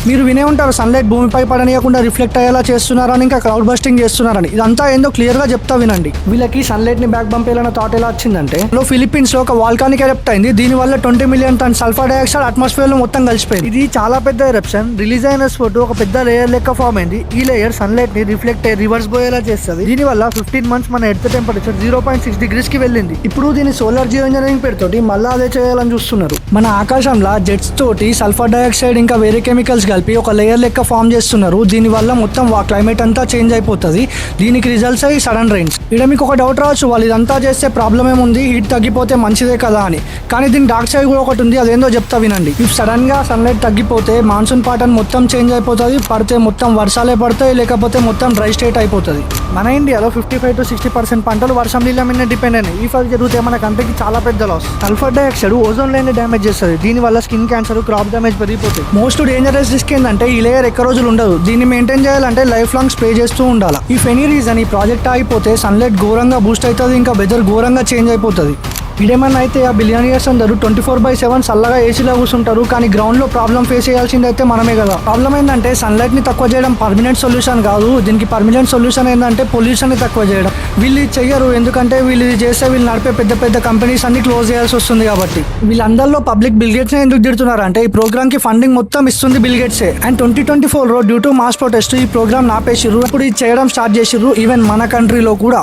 మీరు వినే ఉంటారు సన్లైట్ భూమిపై పడనీయకుండా రిఫ్లెక్ట్ అయ్యేలా చేస్తున్నారని, ఇంకా క్లౌడ్ బస్టింగ్ చేస్తున్నారని. ఇదంతా ఏందో క్లియర్ గా చెప్తా వినండి. వీళ్ళకి సన్లైట్ ని బ్యాక్ పంపేయాలన్న థాట్ ఎలా వచ్చిందంటే, ఫిలిప్పీన్స్ లో ఒక వాల్కానిక్ ఎరప్ట్ అయింది. దీని వల్ల 20 million ton sulphur dioxide atmosphere లో మొత్తం కలిసిపోయింది. ఇది చాలా పెద్ద ఎరప్షన్. రిలీజ్ అయిన స్పోర్ట్ ఒక పెద్ద లేయర్ లెక్క ఫామ్ అయింది. ఈ లేయర్ సన్లైట్ ని రిఫ్లెక్ట్ అయ్యి రివర్స్ పోయేలా చేస్తుంది. దీని వల్ల 15 months మన ఎర్త్ టెంపరేచర్ 0.6 degrees కి వెళ్ళింది. ఇప్పుడు దీని సోలార్ జియో ఇంజనీరింగ్ పేరుతోటి మళ్ళీ అదే చేయాలని చూస్తున్నారు. మన ఆకాశంలో జెట్స్ తోటి సల్ఫర్ డైఆక్సైడ్ ఇంకా వేరే కెమికల్స్ కలిపి ఒక లేయర్ లెక్క ఫామ్ చేస్తున్నారు. దీని వల్ల మొత్తం క్లైమేట్ అంతా చేంజ్ అయిపోతుంది. దీనికి రిజల్ట్స్ అయ్యి సడన్ రైన్స్. ఇక్కడ మీకు ఒక డౌట్ రావచ్చు, వాళ్ళు ఇదంతా చేస్తే ప్రాబ్లం ఏముంది, హీట్ తగ్గిపోతే మంచిదే కదా అని. కానీ దీని డార్క్ సైడ్ కూడా ఒకటి ఉంది, అదేందో చెప్తా వినండి. ఇఫ్ సడన్ గా సన్లైట్ తగ్గిపోతే మాన్సూన్ ప్యాటర్న్ మొత్తం చేంజ్ అయిపోతుంది. పడితే మొత్తం వర్షాలే పడతాయి, లేకపోతే మొత్తం డ్రై స్టేట్ అయిపోతుంది. మన ఇండియాలో 55 to 60% పంటలు వర్షం నీళ్ళ మీద డిపెండ్ అయినాయి. ఈ ఫల్ జరిగితే మన కంట్రీకి చాలా పెద్ద loss. Sulphur dioxide ozone line damage చేస్తుంది. దీని వల్ల స్కిన్ క్యాన్సర్, క్రాప్ డ్యామేజ్ పెరిగిపోతుంది. మోస్ట్ డేంజరస్ రిస్క్ ఏంటంటే ఈ లేయర్ ఎక్కువ రోజులు ఉండదు. దీన్ని మెయింటైన్ చేయాలంటే లైఫ్ లాంగ్ స్ప్రే చేస్తూ ఉండాలి. ఇఫ్ ఎనీ రీజన్ ఈ ప్రాజెక్ట్ అయిపోతే సన్లైట్ ఘోరంగా బూస్ట్ అవుతుంది, ఇంకా వెదర్ ఘోరంగా చేంజ్ అయిపోతుంది. ఇదేమన్నా అయితే ఆ బిలియనియర్స్ అందరూ 24/7 చల్లగా ఏసీలో కూర్చుంటారు. కానీ గ్రౌండ్ లో ప్రాబ్లం ఫేస్ చేయాల్సింది అయితే మనమే కదా. ప్రాబ్లం ఏంటంటే సన్లైట్ ని తక్కువ చేయడం పర్మనెంట్ సొల్యూషన్ కాదు. దీనికి పర్మనెంట్ సొల్యూషన్ ఏంటంటే పొల్యూషన్ ని తక్కువ చేయడం. వీళ్ళు ఇది చెయ్యరు, ఎందుకంటే వీళ్ళు ఇది చేస్తే వీళ్ళు నడిపే పెద్ద పెద్ద కంపెనీస్ అన్ని క్లోజ్ చేయాల్సి వస్తుంది. కాబట్టి వీళ్ళందరిలో పబ్లిక్ బిల్ గేట్స్ ఎందుకు తిడుతున్నారు అంటే, ఈ ప్రోగ్రామ్ కి ఫండింగ్ మొత్తం ఇస్తుంది బిల్ గేట్సే. And 2024 due to mass protest ఈ ప్రోగ్రామ్ నాపేసిర్రు. ఇప్పుడు ఇది చేయడం స్టార్ట్ చేసిర్రు ఈవెన్ మన కంట్రీలో కూడా.